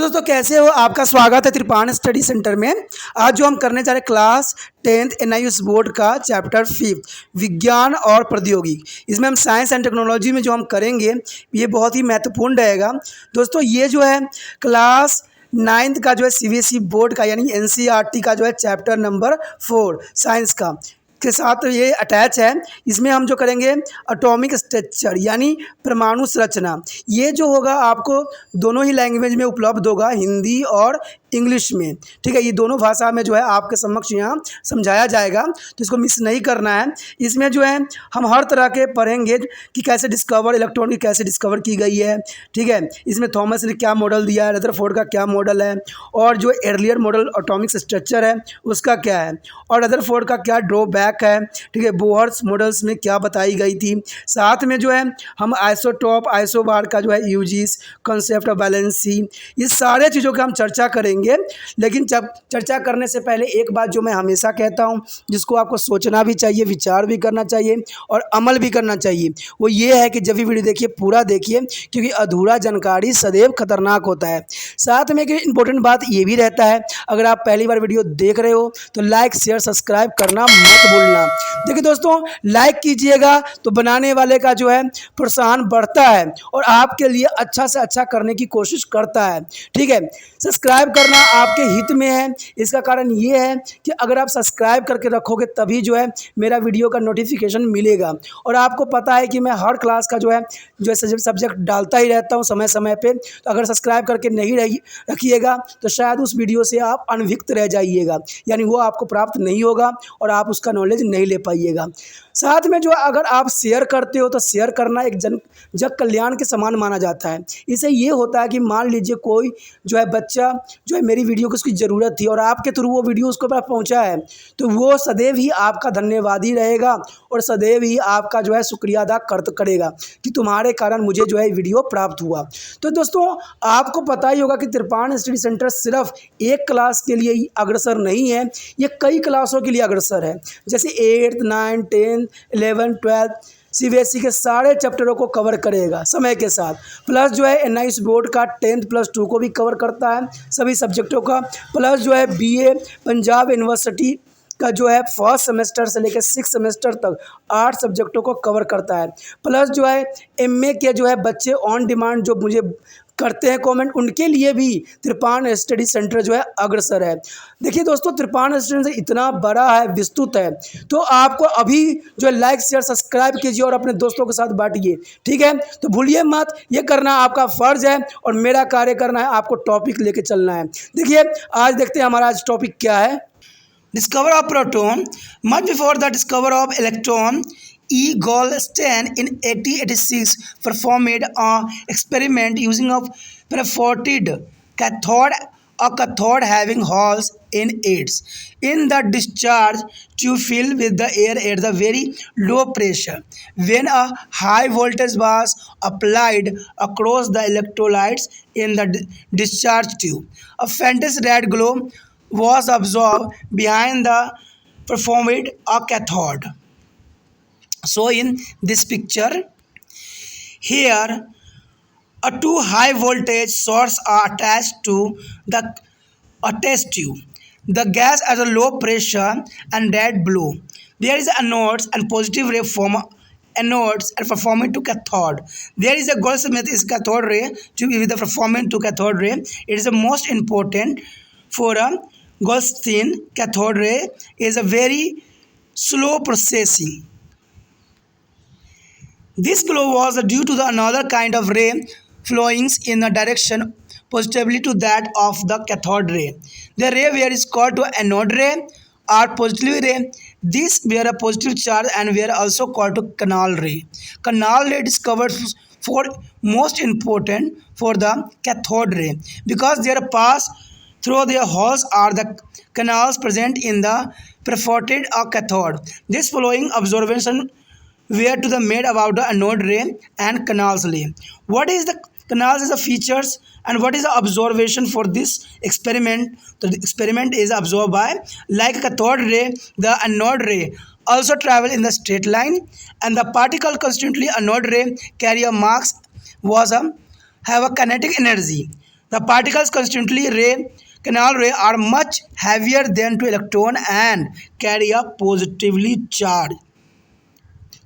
Hello दोस्तों, कैसे हो? आपका स्वागत है त्रिपाण स्टडी सेंटर में। आज जो हम करने जा रहे हैं क्लास 10th NIUS बोर्ड का चैप्टर 5 विज्ञान और प्रौद्योगिकी। इसमें हम साइंस एंड टेक्नोलॉजी में जो हम करेंगे ये बहुत ही महत्वपूर्ण रहेगा। दोस्तों ये जो है क्लास 9th का जो है CBSE बोर्ड का यानी NCERT का जो है चैप्टर नंबर 4 साइंस का के साथ ये अटैच है। इसमें हम जो करेंगे एटॉमिक स्ट्रक्चर यानी परमाणु संरचना। ये जो होगा आपको दोनों ही लैंग्वेज में उपलब्ध होगा, हिंदी और इंग्लिश में। ठीक है, ये दोनों भाषा में जो है आपके समक्ष यहाँ समझाया जाएगा, तो इसको मिस नहीं करना है। इसमें जो है हम हर तरह के पढ़ेंगे कि कैसे डिस्कवर इलेक्ट्रॉन की कैसे डिस्कवर की गई है। ठीक है, इसमें थॉमस ने क्या मॉडल दिया है, रदरफोर्ड का क्या मॉडल है, और जो अर्लियर मॉडल एटॉमिक स्ट्रक्चर है उसका क्या है, और रदरफोर्ड का क्या ड्रॉबैक है। ठीक है, बोहर्स मॉडल्स में क्या बताई गई थी। साथ में जो है हम आइसोटॉप आइसोबार का जो है यूजेस, कॉन्सेप्ट ऑफ बैलेंसी, ये सारे चीज़ों की हम चर्चा करेंगे। लेकिन जब चर्चा करने से पहले एक बात जो मैं हमेशा कहता हूँ, जिसको आपको सोचना भी चाहिए, विचार भी करना चाहिए और अमल भी करना चाहिए, वो ये है कि जब भी वीडियो देखिए पूरा देखिए, क्योंकि अधूरा जानकारी सदैव खतरनाक होता है। साथ में एक इम्पोर्टेंट बात ये भी रहता है, अगर आप पहली बार वीडियो देख रहे हो तो लाइक शेयर सब्सक्राइब करना मत भूलना। देखिए दोस्तों, लाइक कीजिएगा तो बनाने वाले का जो है प्रोत्साहन बढ़ता है और आपके लिए अच्छा से अच्छा करने की कोशिश करता है। ठीक है, सब्सक्राइब करना आपके हित में है। इसका कारण ये है कि अगर आप सब्सक्राइब करके रखोगे तभी जो है मेरा वीडियो का नोटिफिकेशन मिलेगा। और आपको पता है कि मैं हर क्लास का जो है सब्जेक्ट डालता ही रहता हूँ समय समय पे। तो अगर सब्सक्राइब करके नहीं रखिएगा तो शायद उस वीडियो से आप अनभिज्ञ रह जाइएगा, यानी वो आपको प्राप्त नहीं होगा और आप उसका नॉलेज नहीं ले पाइएगा। साथ में जो अगर आप शेयर करते हो तो शेयर करना एक जग कल्याण के समान माना जाता है। इससे ये होता है कि मान लीजिए कोई जो है बच्चा जो है मेरी वीडियो को उसकी ज़रूरत थी और आपके थ्रू वो वीडियो उसके पास पहुंचा है, तो वो सदैव ही आपका धन्यवादी रहेगा और सदैव ही आपका जो है शुक्रिया अदा करेगा कि तुम्हारे कारण मुझे जो है वीडियो प्राप्त हुआ। तो दोस्तों आपको पता ही होगा कि त्रिपाण स्टडी सेंटर सिर्फ एक क्लास के लिए ही अग्रसर नहीं है, ये कई क्लासों के लिए अग्रसर है। जैसे 8th 9th 10th 11th 12th CBSE के सारे चैप्टरों को कवर करेगा समय के साथ। प्लस जो है NIUS बोर्ड का 10th+2 को भी कवर करता है, सभी सब्जेक्टों का। प्लस जो है BA पंजाब यूनिवर्सिटी का जो है फर्स्ट सेमेस्टर से लेकर 6th सेमेस्टर तक 8 सब्जेक्टों को कवर करता है। प्लस जो है MA के जो है बच्चे ऑन डिमांड जो मुझे करते हैं कमेंट, उनके लिए भी त्रिपाण स्टडी सेंटर जो है अग्रसर है। देखिए दोस्तों, त्रिपाण स्टडी सेंटर इतना बड़ा है, विस्तृत है, तो आपको अभी जो है लाइक शेयर सब्सक्राइब कीजिए और अपने दोस्तों के साथ बांटिए। ठीक है, तो भूलिए मत, ये करना आपका फ़र्ज है और मेरा कार्य करना है आपको टॉपिक लेके चलना है। देखिए आज देखते हैं हमारा आज टॉपिक क्या है। Discover of proton. Much before the discovery of electron, E. Goldstein in 1886 performed an experiment using a perforated cathode, a cathode having holes in it. In the discharge tube filled with the air at the very low pressure. When a high voltage was applied across the electrolytes in the discharge tube, a faint red glow was absorbed behind the performed a cathode. So in this picture here, a two high voltage source are attached to the test tube. The gas at a low pressure and red blue. There is anodes and positive ray from anodes and performing to cathode. There is a Goldsmith is cathode ray to with the performing to cathode ray. It is the most important for a Goldstein cathode ray is a very slow processing. This glow was due to the another kind of ray flowing in the direction positively to that of the cathode ray. The ray where is called to anode ray or positive ray. These were a positive charge and were also called to canal ray. Canal ray discovered for most important for the cathode ray because their pass through their holes are the canals present in the perforated cathode. This following observation were to the made about the anode ray and canals ray. What is the canals is the features and what is the observation for this experiment? The experiment is observed by like cathode ray, the anode ray also travel in the straight line and the particle constantly anode ray carry a mass was a have a kinetic energy. The particles constantly canal ray are much heavier than two electron and carry a positively charge.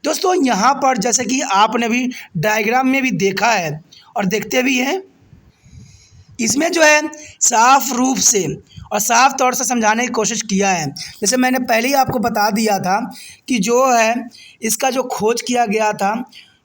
दोस्तों यहाँ पर जैसे कि आपने भी diagram में भी देखा है और देखते भी हैं, इसमें जो है साफ रूप से और साफ तौर से समझाने की कोशिश किया है। जैसे मैंने पहले ही आपको बता दिया था कि जो है इसका जो खोज किया गया था,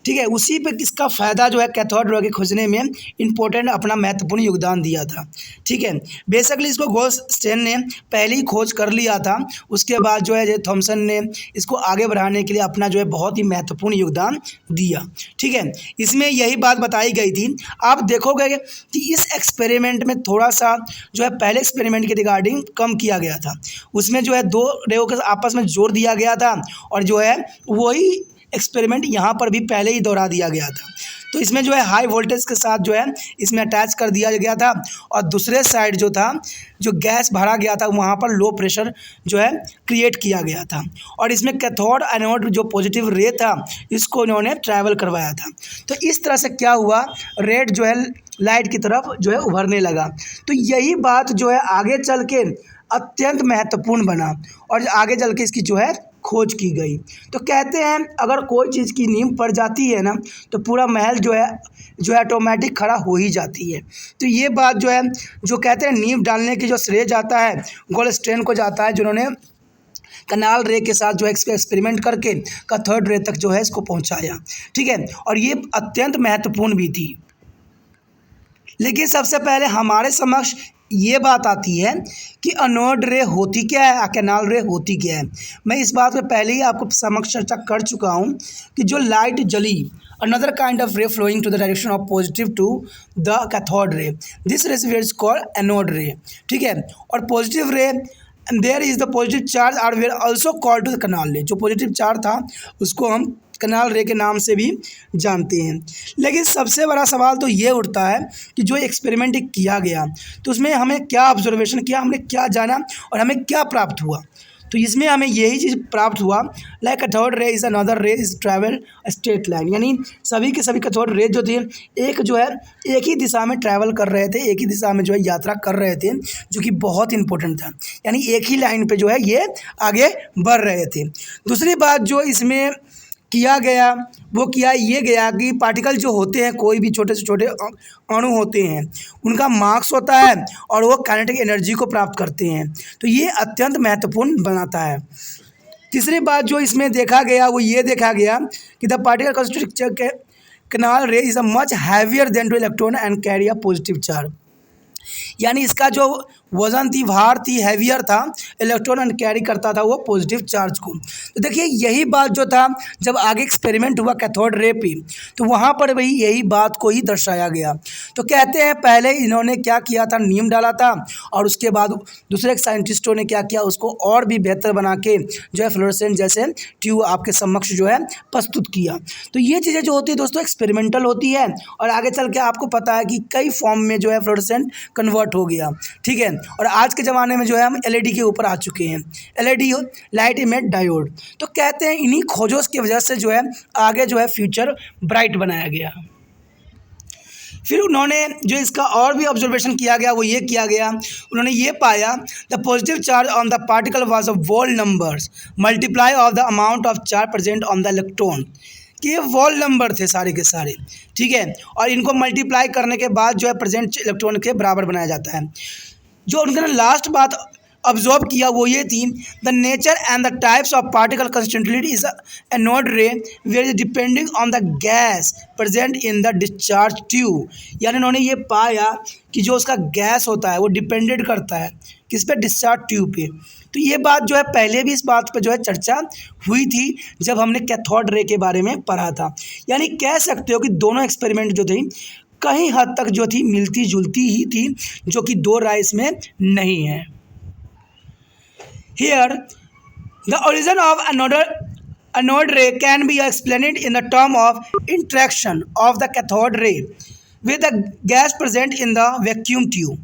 ठीक है, उसी पे इसका फ़ायदा जो है कैथोड रे के खोजने में इम्पोर्टेंट अपना महत्वपूर्ण योगदान दिया था। ठीक है, बेसिकली इसको गोल्डस्टीन ने पहले ही खोज कर लिया था, उसके बाद जो है थॉमसन ने इसको आगे बढ़ाने के लिए अपना जो है बहुत ही महत्वपूर्ण योगदान दिया। ठीक है, इसमें यही बात बताई गई थी। आप देखोगे कि इस एक्सपेरिमेंट में थोड़ा सा जो है पहले एक्सपेरिमेंट के रिगार्डिंग कम किया गया था, उसमें जो है दो रेओं के आपस में जोड़ दिया गया था और जो है वही एक्सपेरिमेंट यहाँ पर भी पहले ही दोहरा दिया गया था। तो इसमें जो है हाई वोल्टेज के साथ जो है इसमें अटैच कर दिया गया था और दूसरे साइड जो था जो गैस भरा गया था वहाँ पर लो प्रेशर जो है क्रिएट किया गया था और इसमें कैथोड एनोड जो पॉजिटिव रे था इसको इन्होंने ट्रैवल करवाया था। तो इस तरह से क्या हुआ, रेड जो है लाइट की तरफ जो है उभरने लगा। तो यही बात जो है आगे चल के अत्यंत महत्वपूर्ण बना और आगे चल के इसकी जो है खोज की गई। तो कहते हैं अगर कोई चीज़ की नींव पड़ जाती है ना तो पूरा महल जो है ऑटोमेटिक खड़ा हो ही जाती है। तो ये बात जो है जो कहते हैं नींव डालने की जो श्रेय जाता है गोल्डस्टीन को जाता है, जिन्होंने कैनाल रे के साथ जो है एक्सपेरिमेंट करके कैथोड रे तक जो है इसको पहुंचाया। ठीक है, और ये अत्यंत महत्वपूर्ण भी थी। लेकिन सबसे पहले हमारे समक्ष ये बात आती है कि एनोड रे होती क्या है, कैनाल रे होती क्या है। मैं इस बात पे पहले ही आपको समक्ष चर्चा कर चुका हूँ कि जो लाइट जली another kind of ray flowing to the direction of positive to the cathode ray, this ray is called anode ray। ठीक है, और पॉजिटिव रे and there is the positive charge are were also called to the canal ray। जो positive charge था उसको हम canal रे के नाम से भी जानते हैं। लेकिन सबसे बड़ा सवाल तो ये उठता है कि जो एक्सपेरिमेंट किया गया तो उसमें हमें क्या ऑब्जर्वेशन किया, हमने क्या जाना और हमें क्या प्राप्त हुआ। तो इसमें हमें यही चीज़ प्राप्त हुआ, like cathode ray is another रे इज ट्रैवल स्ट्रेट लाइन, यानी सभी के सभी कैथोड रे जो थे एक जो है एक ही दिशा में ट्रैवल कर रहे थे, एक ही दिशा में जो है यात्रा कर रहे थे, जो कि बहुत इंपॉर्टेंट था। यानी एक ही लाइन पे जो है ये आगे बढ़ रहे थे। दूसरी बात जो इसमें किया गया वो किया ये गया कि पार्टिकल जो होते हैं कोई भी छोटे से छोटे अणु होते हैं उनका मास होता है और वो काइनेटिक एनर्जी को प्राप्त करते हैं। तो ये अत्यंत महत्वपूर्ण बनाता है। तीसरी बात जो इसमें देखा गया वो ये देखा गया कि द पार्टिकल कंस्ट्रक्ट कैनाल रे is a much heavier than two electron and carry a positive charge, यानी इसका जो वज़न थी, भार थी, हैवियर था, इलेक्ट्रॉन एंड कैरी करता था वो पॉजिटिव चार्ज को। तो देखिए यही बात जो था जब आगे एक्सपेरिमेंट हुआ कैथोड रे पे तो वहाँ पर वही यही बात को ही दर्शाया गया। तो कहते हैं पहले इन्होंने क्या किया था, नीम डाला था और उसके बाद दूसरे साइंटिस्टों ने क्या किया, उसको और भी बेहतर बना के जो है फ्लोरेसेंट जैसे ट्यूब आपके समक्ष जो है प्रस्तुत किया। तो ये चीज़ें जो होती है दोस्तों एक्सपेरिमेंटल होती है और आगे चल के आपको पता है कि कई फॉर्म में जो है फ्लोरेसेंट कन्वर्ट हो गया। ठीक है, और आज के ज़माने में जो है हम एलईडी के ऊपर आ चुके हैं, एलईडी लाइट इमिट डायोड। तो कहते हैं इन्हीं खोजों की वजह से जो है आगे जो है फ्यूचर ब्राइट बनाया गया। फिर उन्होंने जो इसका और भी ऑब्जर्वेशन किया गया वो ये किया गया, उन्होंने ये पाया the positive charge on the particle was a whole numbers multiply of the amount of charge present on the electron, कि ये वॉल नंबर थे सारे के सारे। ठीक है, और इनको मल्टीप्लाई करने के बाद जो है प्रेजेंट इलेक्ट्रॉन के बराबर बनाया जाता है। जो उन्होंने लास्ट बात ऑब्जर्व किया वो ये थी the nature and the types of particle constituted is anode ray where is depending on the gas present in the discharge tube, यानी उन्होंने ये पाया कि जो उसका गैस होता है वो डिपेंडेड करता है किस पे, डिस्चार्ज ट्यूब पे। तो ये बात जो है पहले भी इस बात पे जो है चर्चा हुई थी जब हमने कैथोड रे के बारे में पढ़ा था। यानी कह सकते हो कि दोनों एक्सपेरिमेंट जो थे कहीं हद तक जो थी मिलती जुलती ही थी, जो कि दो राय इसमें नहीं है। Here, the origin of anode ray can be explained in the term of interaction of the cathode ray with the gas present in the vacuum tube.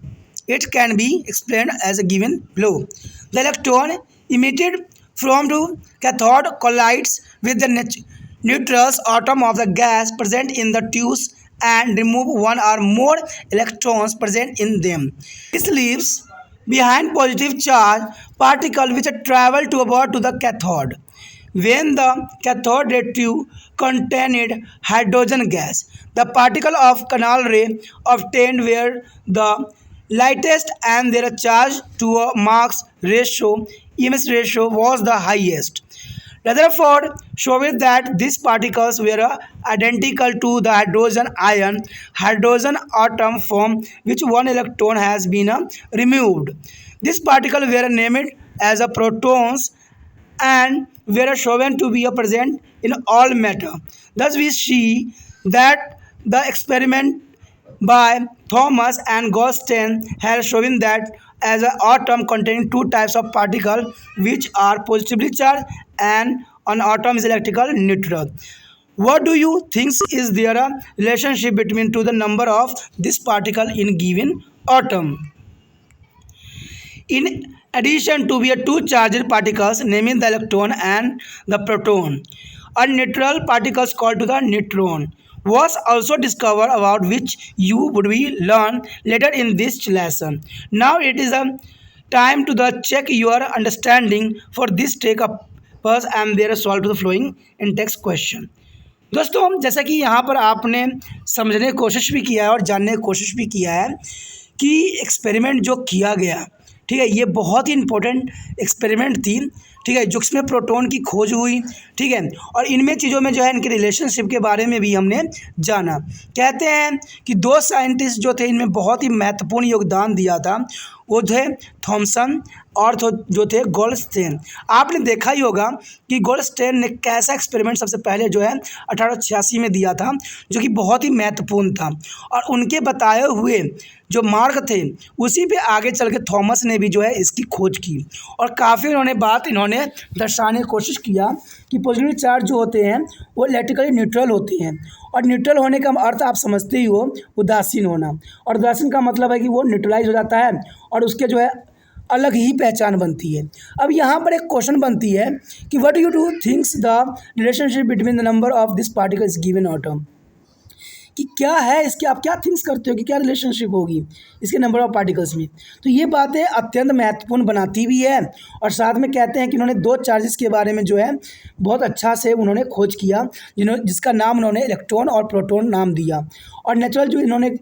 It can be explained as given below. The electron emitted from the cathode collides with the neutrous atom of the gas present in the tube's and remove one or more electrons present in them. This leaves behind positive charge particle which travel to about to the cathode. When the cathode ray tube contained hydrogen gas, the particle of canal ray obtained were the lightest and their charge to a mass ratio EMS ratio was the highest. Rutherford showed that these particles were identical to the hydrogen atom from which one electron has been removed. These particles were named as a protons and were shown to be present in all matter. Thus, we see that the experiment by Thomas and Goldstein has shown that as an atom containing two types of particle which are positively charged and an atom is electrical neutral. What do you think is there a relationship between to the number of this particle in given atom? In addition to be two charged particles, naming the electron and the proton, a neutral particles called to the neutron was also discovered about which you would be learn later in this lesson. Now it is a time to the check your understanding for this take up purse and there solve to the flowing in text question. दोस्तों जैसा कि यहाँ पर आपने समझने की कोशिश भी किया है और जानने की कोशिश भी किया है कि एक्सपेरिमेंट जो किया गया, ठीक है, ये बहुत ही इम्पोर्टेंट एक्सपेरिमेंट थी, ठीक है, जो इसमें प्रोटॉन की खोज हुई, ठीक है, और इनमें चीज़ों में जो है इनके रिलेशनशिप के बारे में भी हमने जाना। कहते हैं कि दो साइंटिस्ट जो थे इनमें बहुत ही महत्वपूर्ण योगदान दिया था, वो थे थॉमसन और जो थे गोल्डस्टेन। आपने देखा ही होगा कि गोल्डस्टेन ने कैसा एक्सपेरिमेंट सबसे पहले जो है 1886 में दिया था, जो कि बहुत ही महत्वपूर्ण था, और उनके बताए हुए जो मार्ग थे उसी पे आगे चल के थॉमस ने भी जो है इसकी खोज की, और काफ़ी इन्होंने दर्शाने की कोशिश किया कि पॉजिटिव चार्ज जो होते हैं वो इलेक्ट्रिकली न्यूट्रल होती हैं, और न्यूट्रल होने का अर्थ आप समझते ही हो उदासीन होना, और उदासीन का मतलब है कि वो न्यूट्रलाइज हो जाता है और उसके जो है अलग ही पहचान बनती है। अब यहाँ पर एक क्वेश्चन बनती है कि what you do thinks the relationship between the number of this particles given atom, कि क्या है इसके, आप क्या थिंक्स करते हो कि क्या रिलेशनशिप होगी इसके नंबर ऑफ पार्टिकल्स में। तो ये बातें अत्यंत महत्वपूर्ण बनाती भी है, और साथ में कहते हैं कि उन्होंने दो चार्जेस के बारे में जो है बहुत अच्छा से उन्होंने खोज किया, जिसका नाम उन्होंने इलेक्ट्रॉन और प्रोटॉन नाम दिया, और नेचुरल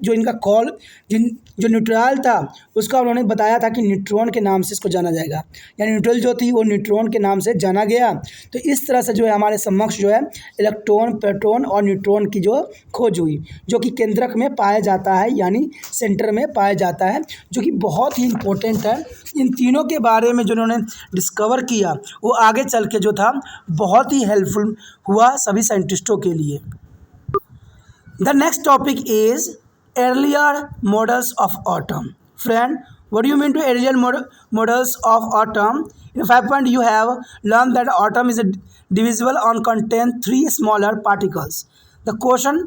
जो इनका कॉल जो न्यूट्रल था उसका उन्होंने बताया था कि न्यूट्रॉन के नाम से इसको जाना जाएगा, यानी न्यूट्रल जो थी वो न्यूट्रॉन के नाम से जाना गया। तो इस तरह से जो है हमारे समक्ष जो है इलेक्ट्रॉन, प्रोटॉन और न्यूट्रॉन की जो खोज हुई, जो कि केंद्रक में पाया जाता है, यानी सेंटर में पाया जाता है, जो कि बहुत ही इम्पोर्टेंट है। इन तीनों के बारे में जो उन्होंने डिस्कवर किया वो आगे चल के जो था बहुत ही हेल्पफुल हुआ सभी साइंटिस्टों के लिए। The next topic is earlier models of atom. Friend, what do you mean to earlier models of atom? In 5 point you have learned that atom is divisible and contain 3 smaller particles. The question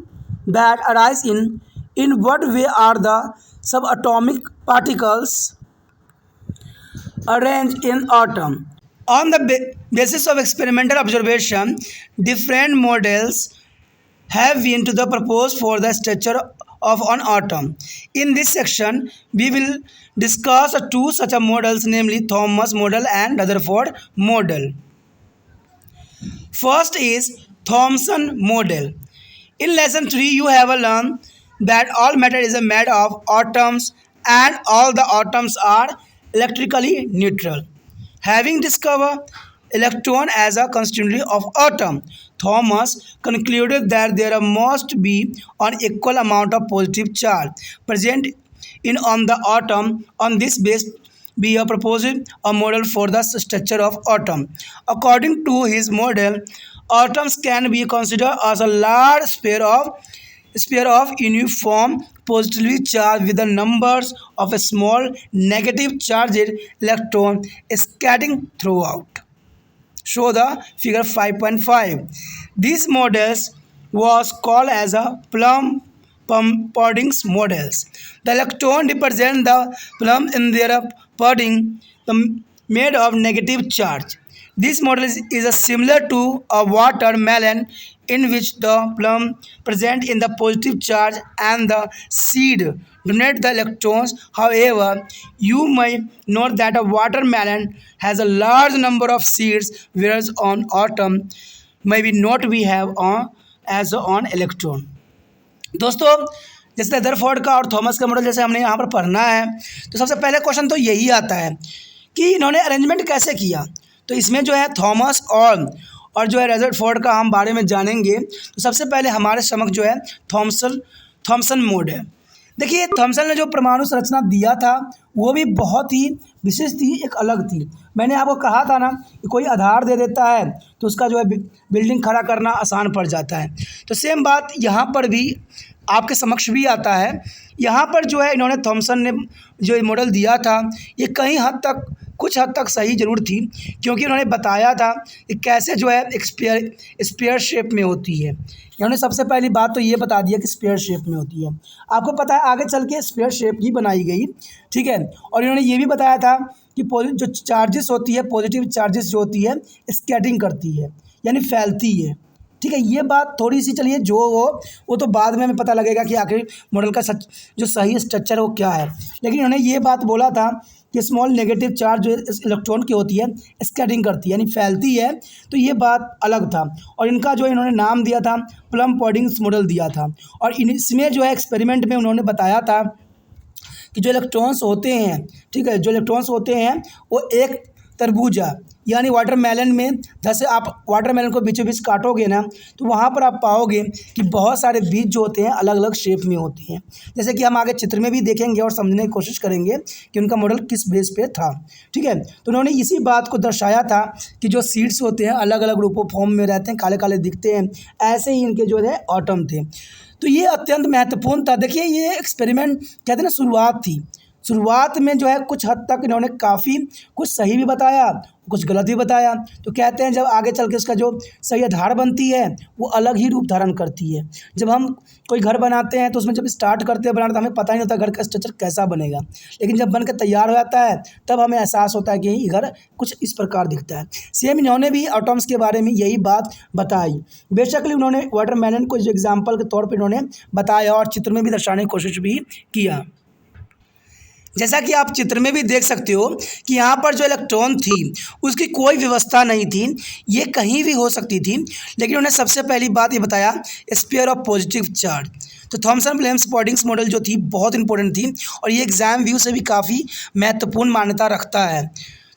that arise in what way are the subatomic particles arranged in atom? On the basis of experimental observation, different models have been to the proposed for the structure of an atom. In this section, we will discuss two such models, namely Thomas model and Rutherford model. First is Thomson model. In lesson 3, you have learned that all matter is made of atoms and all the atoms are electrically neutral. Having discovered electron as a constituent of atom, Thomas concluded that there must be an equal amount of positive charge present on the atom. On this basis, we have proposed a model for the structure of atom. According to his model, atoms can be considered as a large sphere of uniform positively charged with the numbers of a small negative charged electron scattering throughout. Show the figure 5.5. These models was called as a Plum-Pudding models. The electron represent the plum in their pudding made of negative charge. This model is a similar to a watermelon in which the plum present in the positive charge and the seed donate the electrons. However, you may note that a watermelon has a large number of seeds, whereas on atom maybe not we have on as on electron. दोस्तों जैसे Rutherford का और Thomas का model जैसे हमने यहाँ पर पढ़ना है, तो सबसे पहले क्वेश्चन तो यही आता है कि इन्होंने अरेंजमेंट कैसे किया। तो इसमें जो है थॉमस और जो है रदरफोर्ड का हम बारे में जानेंगे। तो सबसे पहले हमारे समक्ष जो है थॉमसन मोड है। देखिए थॉमसन ने जो परमाणु संरचना दिया था वो भी बहुत ही विशेष थी, एक अलग थी। मैंने आपको कहा था ना कि कोई आधार दे देता है तो उसका जो है बिल्डिंग खड़ा करना आसान पड़ जाता है। तो सेम बात यहाँ पर भी आपके समक्ष भी आता है। यहाँ पर जो है इन्होंने थॉमसन ने जो ये मॉडल दिया था ये कहीं हद तक कुछ हद तक सही ज़रूर थी, क्योंकि उन्होंने बताया था कि कैसे जो है एक स्पेयर शेप में होती है। इन्होंने सबसे पहली बात तो ये बता दिया कि स्पेयर शेप में होती है। आपको पता है आगे चल के स्पेयर शेप ही बनाई गई, ठीक है। और इन्होंने ये भी बताया था कि जो चार्जेस होती है, पॉजिटिव चार्जेस जो होती है स्कैटरिंग करती है यानी फैलती है, ठीक है। ये बात थोड़ी सी चलिए जो वो तो बाद में हमें पता लगेगा कि आखिर मॉडल का जो सही स्ट्रक्चर है वो क्या है। लेकिन इन्होंने ये बात बोला था कि स्मॉल नेगेटिव चार्ज जो इलेक्ट्रॉन की होती है स्कैटरिंग करती है यानी फैलती है। तो ये बात अलग था और इनका जो इन्होंने नाम दिया था प्लम पॉडिंग्स मॉडल दिया था। और इसमें जो है एक्सपेरिमेंट में उन्होंने बताया था कि जो इलेक्ट्रॉन्स होते हैं, ठीक है, जो इलेक्ट्रॉन्स होते हैं वो एक तरबूजा यानी वाटरमेलन में, जैसे आप वाटरमेलन को बीचों बीच काटोगे ना तो वहाँ पर आप पाओगे कि बहुत सारे बीज जो होते हैं अलग अलग शेप में होती हैं। जैसे कि हम आगे चित्र में भी देखेंगे और समझने की कोशिश करेंगे कि उनका मॉडल किस बेस पे था, ठीक है। तो उन्होंने इसी बात को दर्शाया था कि जो सीड्स होते हैं अलग अलग रूपों फॉर्म में रहते हैं, काले काले दिखते हैं, ऐसे ही इनके जो है एटम थे। तो ये अत्यंत महत्वपूर्ण था। देखिए ये एक्सपेरिमेंट कहते हैं ना शुरुआत थी। शुरुआत में जो है कुछ हद तक इन्होंने काफ़ी कुछ सही भी बताया, कुछ गलत भी बताया। तो कहते हैं जब आगे चल के इसका जो सही आधार बनती है वो अलग ही रूप धारण करती है। जब हम कोई घर बनाते हैं तो उसमें जब स्टार्ट करते हैं बनाना तो हमें पता ही नहीं होता घर का स्ट्रक्चर कैसा बनेगा, लेकिन जब बन के तैयार हो जाता है तब हमें एहसास होता है कि ये घर कुछ इस प्रकार दिखता है। सेम इन्होंने भी एटम्स के बारे में यही बात बताई। बेशक उन्होंने वाटरमेलन को जो एग्जाम्पल के तौर पर इन्होंने बताया और चित्र में भी दर्शाने की कोशिश भी किया। जैसा कि आप चित्र में भी देख सकते हो कि यहाँ पर जो इलेक्ट्रॉन थी उसकी कोई व्यवस्था नहीं थी, ये कहीं भी हो सकती थी। लेकिन उन्होंने सबसे पहली बात ये बताया स्पेयर ऑफ पॉजिटिव चार्ज। तो थॉमसन ब्लेम्स पॉडिंग्स मॉडल जो थी बहुत इंपॉर्टेंट थी और ये एग्ज़ाम व्यू से भी काफ़ी महत्वपूर्ण मान्यता रखता है।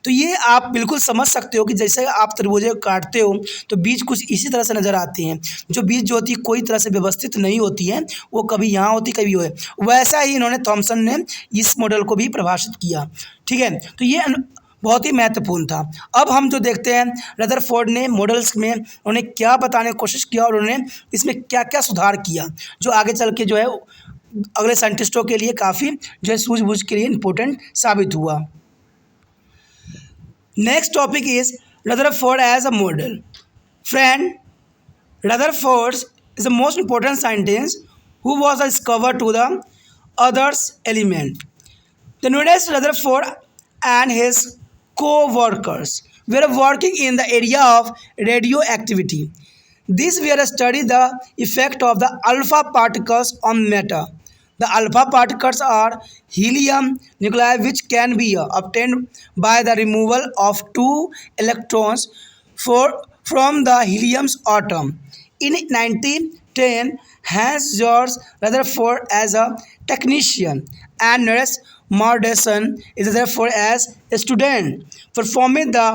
तो ये आप बिल्कुल समझ सकते हो कि जैसे आप तरबूजे को काटते हो तो बीज कुछ इसी तरह से नज़र आते हैं। जो बीज जो होती है कोई तरह से व्यवस्थित नहीं होती है, वो कभी यहाँ होती कभी वो है। वैसा ही इन्होंने थॉमसन ने इस मॉडल को भी परिभाषित किया, ठीक है। तो ये बहुत ही महत्वपूर्ण था। अब हम जो देखते हैं रदरफोर्ड ने मॉडल्स में उन्हें क्या बताने की कोशिश किया और उन्होंने इसमें क्या क्या सुधार किया जो आगे चल के जो है अगले साइंटिस्टों के लिए काफ़ी जो है सूझबूझ के लिए इम्पोर्टेंट साबित हुआ। Next topic is Rutherford as a model. Friend, Rutherford is the most important scientist who was a discoverer to the others element. The nowadays Rutherford and his co-workers were working in the area of radioactivity. These were to study the effect of the alpha particles on matter. The alpha particles are helium nuclei which can be obtained by the removal of two electrons from the helium's atom. In 1910, Hans Georg Rutherford as a technician and Niels Mordausen is Rutherford as a student performing the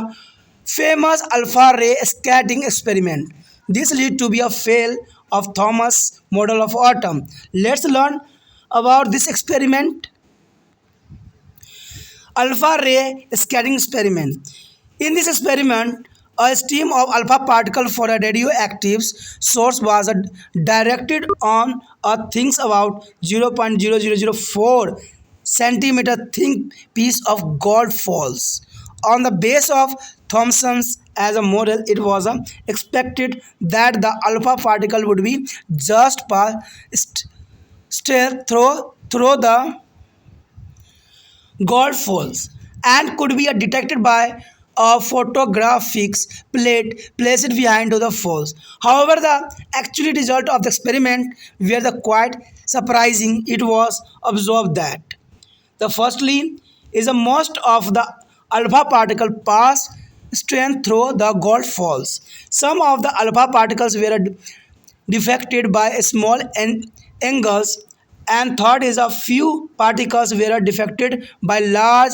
famous alpha ray scattering experiment. This led to be a fail of Thomas model of atom. Let's learn about this experiment. Alpha ray scattering experiment. In this experiment, a stream of alpha particle for a radioactive source was directed on a things about 0.0004 centimeter thin piece of gold falls. On the base of Thomson's as a model, it was expected that the alpha particle would be just passed through the gold falls and could be detected by a photographic plate placed behind to the falls. However, the actual result of the experiment were the quite surprising. It was observed that the firstly is the most of the alpha particle pass strength through the gold falls. Some of the alpha particles were deflected by small angles, and third is a few particles were deflected by large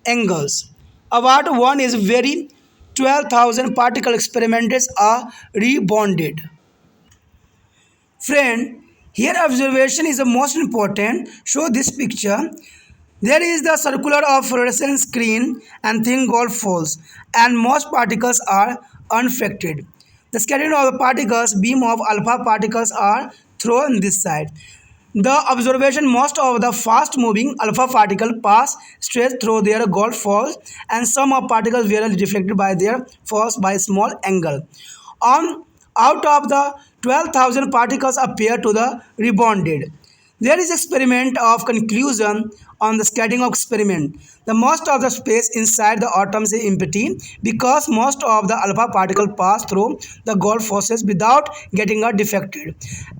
angles. About one is very 12,000 particle experiments are rebounded. Friend, here observation is the most important. Show this picture. There is the circular of fluorescent screen and thin gold falls, and most particles are unaffected. The scattering of the particles, beam of alpha particles are thrown this side. The observation most of the fast moving alpha particle pass straight through their gold falls, and some of particles were deflected by their falls by small angle. On out of the 12,000 particles appear to the rebounded. There is experiment of conclusion on the scattering of experiment. The most of the space inside the atom is empty because most of the alpha particle pass through the gold forces without getting deflected,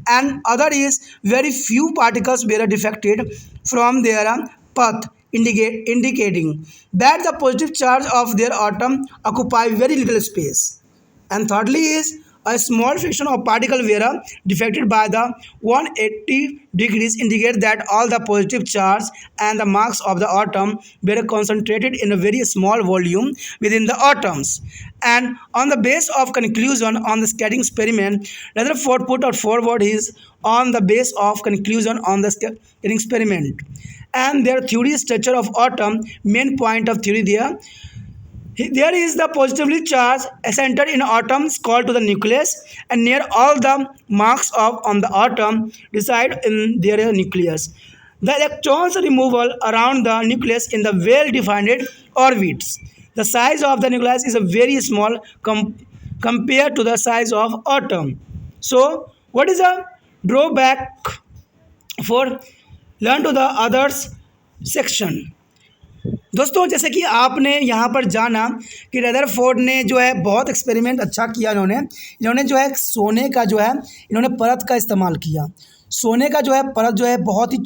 and other is very few particles were deflected from their path, indicating that the positive charge of their atom occupy very little space. And thirdly is a small fraction of particle were deflected by the 180 degrees, indicate that all the positive charge and the mass of the atom were concentrated in a very small volume within the atoms. And on the base of conclusion on the scattering experiment, Rutherford put out forward his on the base of conclusion on the scattering experiment and their theory structure of atom. Main point of theory there is the positively charged centered in atoms called to the nucleus, and near all the marks of on the atom reside in their nucleus. The electrons removal around the nucleus in the well-defined orbits. The size of the nucleus is a very small compared to the size of atom. So, what is a drawback for learn to the others section? दोस्तों, जैसे कि आपने यहाँ पर जाना कि Rutherford ने जो है बहुत एक्सपेरिमेंट अच्छा किया। इन्होंने जो है सोने का जो है इन्होंने परत का इस्तेमाल किया। सोने का जो है परत जो है बहुत ही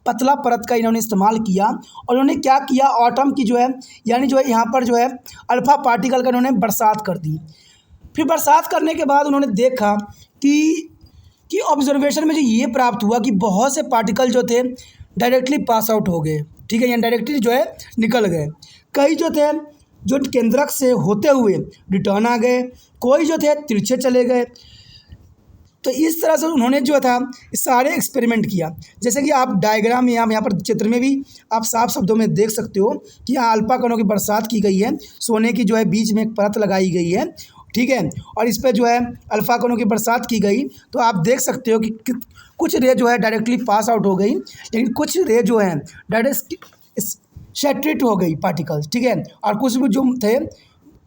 पतला परत का इन्होंने इस्तेमाल किया, और इन्होंने क्या किया, एटम की जो है यानी जो है यहाँ पर जो है अल्फ़ा पार्टिकल का इन्होंने बरसात कर दी। फिर बरसात करने के बाद उन्होंने देखा कि ऑब्जर्वेशन में जो ये प्राप्त हुआ कि बहुत से पार्टिकल जो थे डायरेक्टली पास आउट हो गए, ठीक है, यानी डायरेक्टली जो है निकल गए। कई जो थे जो केंद्रक से होते हुए रिटर्न आ गए, कोई जो थे तिरछे चले गए। तो इस तरह से उन्होंने जो था सारे एक्सपेरिमेंट किया। जैसे कि आप डायग्राम में यहाँ पर चित्र में भी आप साफ शब्दों में देख सकते हो कि यहाँ अल्फा कणों की बरसात की गई है, सोने की जो है बीच में एक परत लगाई गई है, ठीक है, और इस पर जो है अल्फ़ा कणों की बरसात की गई। तो आप देख सकते हो कि कुछ रे जो है डायरेक्टली पास आउट हो गई, लेकिन कुछ रे जो है डायरेक्ट सैचुरेट हो गई पार्टिकल्स, ठीक है, और कुछ भी जो थे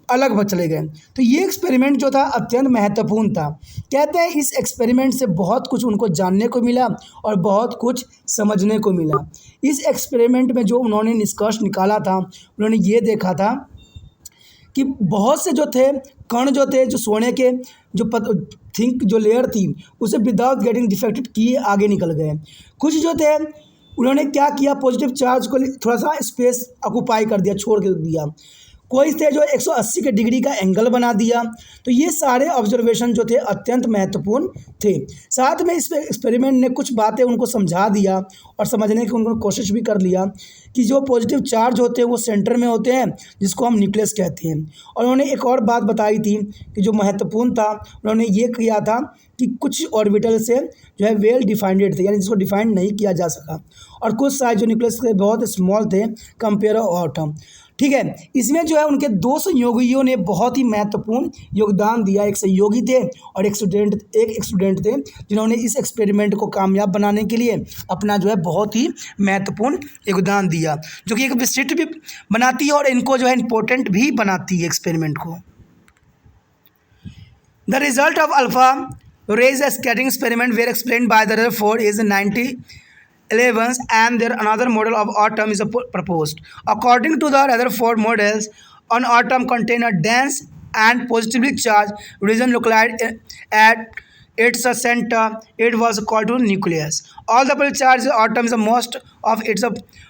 अलग चले गए। तो ये एक्सपेरिमेंट जो था अत्यंत महत्वपूर्ण था। कहते हैं इस एक्सपेरिमेंट से बहुत कुछ उनको जानने को मिला और बहुत कुछ समझने को मिला। इस एक्सपेरिमेंट में जो उन्होंने निष्कर्ष निकाला था, उन्होंने ये देखा था कि बहुत से जो थे कण जो थे जो सोने के जो थिंक जो लेयर थी उसे विदाउट गेटिंग डिफेक्टेड किए आगे निकल गए। कुछ जो थे उन्होंने क्या किया, पॉजिटिव चार्ज को थोड़ा सा स्पेस ऑक्यूपाई कर दिया, छोड़ कर दिया। कोई थे जो 180 के डिग्री का एंगल बना दिया। तो ये सारे ऑब्जर्वेशन जो थे अत्यंत महत्वपूर्ण थे। साथ में इस एक्सपेरिमेंट ने कुछ बातें उनको समझा दिया और समझने की उन्होंने कोशिश भी कर लिया कि जो पॉजिटिव चार्ज होते हैं वो सेंटर में होते हैं, जिसको हम न्यूक्लियस कहते हैं। और उन्होंने एक और बात बताई थी कि जो महत्वपूर्ण था, उन्होंने ये किया था कि कुछ ऑर्बिटल से जो है वेल डिफाइंड थे, यानी जिसको डिफाइंड नहीं किया जा सका, और कुछ साइज जो न्यूक्लियस के बहुत स्मॉल थे कंपेयर एटम, ठीक है। इसमें जो है उनके दो सहयोगियों ने बहुत ही महत्वपूर्ण योगदान दिया। एक सहयोगी थे और एक स्टूडेंट थे जिन्होंने इस एक्सपेरिमेंट को कामयाब बनाने के लिए अपना जो है बहुत ही महत्वपूर्ण योगदान दिया, जो कि एक विशिष्ट भी बनाती है और इनको जो है इम्पोर्टेंट भी बनाती है एक्सपेरिमेंट को। The result of alpha rays scattering experiment were explained by the Rutherford is 1911, and there another model of atom is proposed. According to the Rutherford models, An atom contains a dense and positively charged region located at its center. It was called to nucleus. All the positively charged atoms, most of its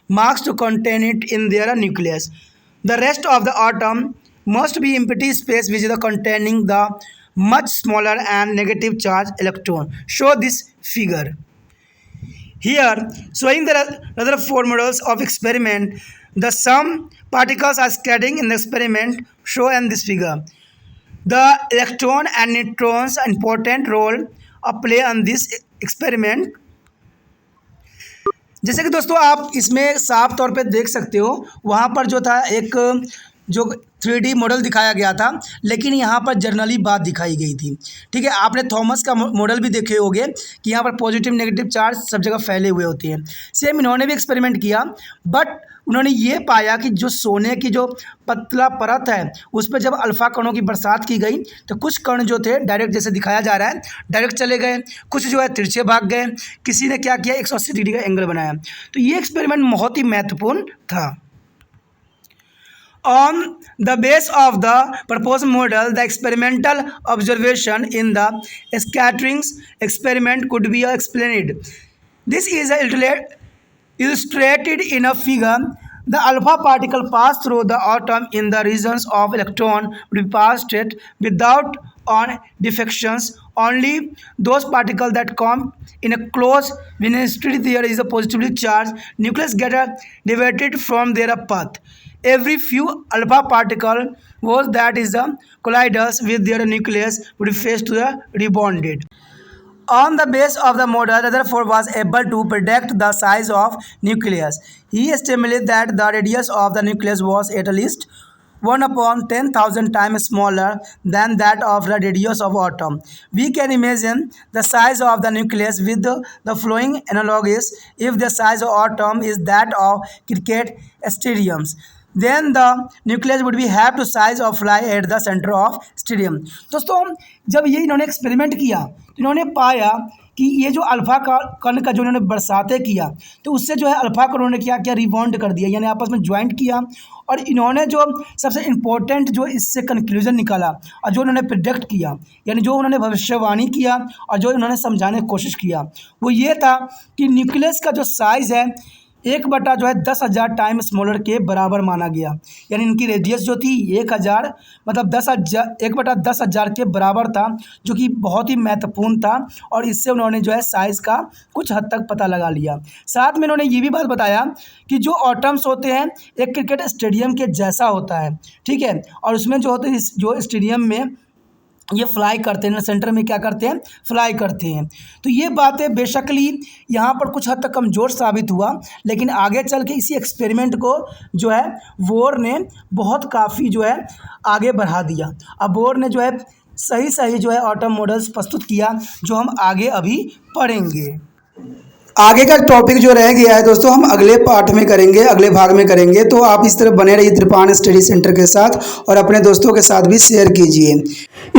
mass to contain it in their nucleus. The rest of the atom must be empty space which is containing the much smaller and negative charge electron. Show this figure. Here, showing the other four models of experiment, the some particles are scattering in the experiment shown in this figure. The electron and neutrons important role play on this experiment. जैसे कि दोस्तों आप इसमें साफ तौर पे देख सकते हो, वहाँ पर जो था एक जो 3D मॉडल दिखाया गया था, लेकिन यहाँ पर जर्नली बात दिखाई गई थी। ठीक है, आपने थॉमस का मॉडल भी देखे होंगे कि यहाँ पर पॉजिटिव नेगेटिव चार्ज सब जगह फैले हुए होते हैं। सेम इन्होंने भी एक्सपेरिमेंट किया, बट उन्होंने ये पाया कि जो सोने की जो पतला परत है उस पर जब अल्फ़ा कणों की बरसात की गई तो कुछ कण जो थे डायरेक्ट, जैसे दिखाया जा रहा है, डायरेक्ट चले गए, कुछ जो है तिरछे भाग गए, किसी ने क्या किया 180 डिग्री का एंगल बनाया। तो ये एक्सपेरिमेंट बहुत ही महत्वपूर्ण था। On the base of the proposed model, the experimental observation in the scattering experiment could be explained. This is illustrated in a figure. The alpha particle pass through the atom in the regions of electron would be passed straight without on deflections. Only those particles that come in a close vicinity there is a positively charged nucleus get diverted from their path. Every few alpha particle was that is the colliders with their nucleus would be faced to the rebonded. On the base of the model, Rutherford was able to predict the size of nucleus. He estimated that the radius of the nucleus was at least 1/10,000 times smaller than that of the radius of atom. We can imagine the size of the nucleus with the following analogies. If the size of atom is that of cricket stadiums, then the nucleus would be half the size of fly at the center of stadium. दोस्तों जब ये इन्होंने experiment किया तो इन्होंने पाया कि ये जो अल्फ़ा का कण का जो इन्होंने बरसाते किया तो उससे जो है अल्फ़ा कणों ने क्या किया, रिबॉन्ड कर दिया, यानी आपस में ज्वाइंट किया। और इन्होंने जो सबसे इम्पोर्टेंट जो इससे कंक्लूजन निकाला और जो उन्होंने प्रिडिक्ट किया, यानी जो उन्होंने भविष्यवाणी किया और जो इन्होंने समझाने की कोशिश किया, वो ये था कि न्यूक्लियस का जो साइज़ है 1/10 जो है 10,000 टाइम स्मॉलर के बराबर माना गया। यानी इनकी रेडियस जो थी 1000 मतलब 10,000 1/10,000 के बराबर था, जो कि बहुत ही महत्वपूर्ण था। और इससे उन्होंने जो है साइज़ का कुछ हद तक पता लगा लिया। साथ में इन्होंने ये भी बात बताया कि जो एटम्स होते हैं एक क्रिकेट स्टेडियम के जैसा होता है, ठीक है, और उसमें जो होते हैं जो स्टेडियम में ये फ्लाई करते हैं, सेंटर में क्या करते हैं, फ्लाई करते हैं। तो ये बातें बेशकली यहाँ पर कुछ हद तक कमज़ोर साबित हुआ, लेकिन आगे चल के इसी एक्सपेरिमेंट को जो है बोर ने बहुत काफ़ी जो है आगे बढ़ा दिया। अब बोर ने जो है सही जो है एटम मॉडल्स प्रस्तुत किया, जो हम आगे अभी पढ़ेंगे। आगे का टॉपिक जो रह गया है दोस्तों हम अगले पार्ट में करेंगे, अगले भाग में करेंगे। तो आप इस तरह बने रहिए त्रिपाण स्टडी सेंटर के साथ और अपने दोस्तों के साथ भी शेयर कीजिए।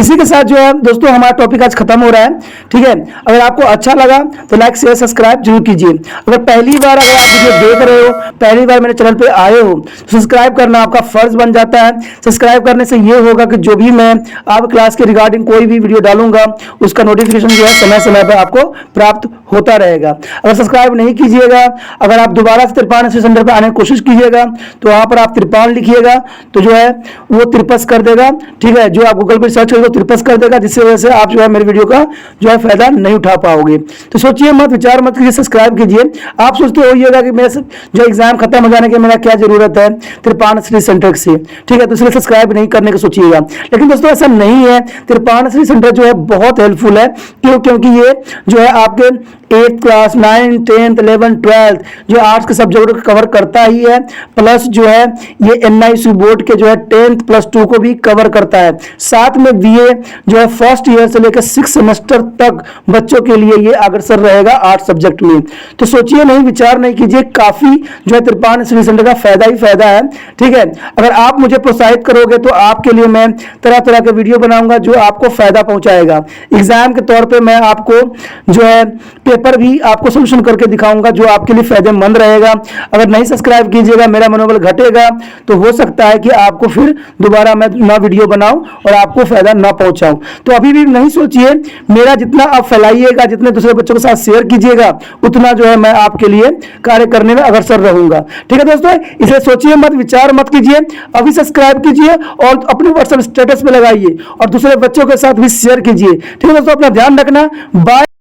इसी के साथ जो है दोस्तों हमारा टॉपिक आज खत्म हो रहा है, ठीक है। अगर आपको अच्छा लगा तो लाइक शेयर सब्सक्राइब जरूर कीजिए। अगर पहली बार अगर आप वीडियो देख रहे हो, पहली बार मेरे चैनल पे आए हो, तो सब्सक्राइब करना आपका फर्ज बन जाता है। सब्सक्राइब करने से ये होगा कि जो भी मैं आप क्लास के रिगार्डिंग कोई भी वीडियो डालूंगा उसका नोटिफिकेशन जो है समय समय पर आपको प्राप्त होता रहेगा। अगर सब्सक्राइब नहीं कीजिएगा, अगर आप दोबारा से त्रिपाण सेंटर पर आने की कोशिश कीजिएगा तो वहां पर आप त्रिपाण लिखिएगा तो जो है वो त्रिपस कर देगा, ठीक है। जो आप गूगल पर सर्च करेंगे तो त्रिपस कर देगा, जिससे वजह से आप जो है मेरे वीडियो का जो है फायदा नहीं उठा पाओगे। तो सोचिए मत, विचार मत कीजिए, सब्सक्राइब कीजिए। आप सोचते होइएगा कि मेरे जो एग्जाम खत्म हो जाने के मेरा क्या जरूरत है त्रिपाण स्टडी सेंटर से, ठीक है, तो इसलिए सब्सक्राइब नहीं करने की सोचिएगा। लेकिन दोस्तों ऐसा नहीं है, त्रिपाण स्टडी सेंटर जो है बहुत हेल्पफुल है। क्योंकि ये जो है आपके 8th class 9th 10th 11th 12th जो आर्ट्स के सब्जेक्ट को कवर करता ही है, प्लस जो है ये NIC बोर्ड के जो है 10th+2 को भी कवर करता है। साथ में बीए जो है फर्स्ट ईयर से लेकर 6 सेमेस्टर तक बच्चों के लिए ये अग्रसर रहेगा 8 सब्जेक्ट में। तो सोचिए नहीं, विचार नहीं कीजिए, काफी जो है त्रिपान स्टडी सेंटर का फायदा ही फायदा है। ठीक है, अगर आप मुझे प्रोत्साहित करोगे तो आपके लिए मैं तरह तरह के वीडियो बनाऊंगा जो आपको फायदा पहुंचाएगा। एग्जाम के तौर पे मैं आपको जो है पेपर भी आपको सोल्यूशन करके दिखाऊंगा जो आपके लिए फायदेमंद रहेगा। अगर नहीं सब्सक्राइब कीजिएगा, मेरा मनोबल घटेगा, तो हो सकता है कि आपको फिर दोबारा मैं ना वीडियो बनाऊं और आपको फायदा ना पहुंचाऊं। तो अभी भी नहीं सोचिए, मेरा जितना आप फैलाइएगा, जितने दूसरे बच्चों के साथ शेयर कीजिएगा, उतना जो है मैं आपके लिए कार्य करने में अग्रसर रहूंगा। ठीक है दोस्तों, इसलिए सोचिए मत, विचार मत कीजिए, अभी सब्सक्राइब कीजिए और अपने व्हाट्सएप स्टेटस पे लगाइए और दूसरे बच्चों के साथ भी शेयर कीजिए। ठीक है दोस्तों, अपना ध्यान रखना। बाय।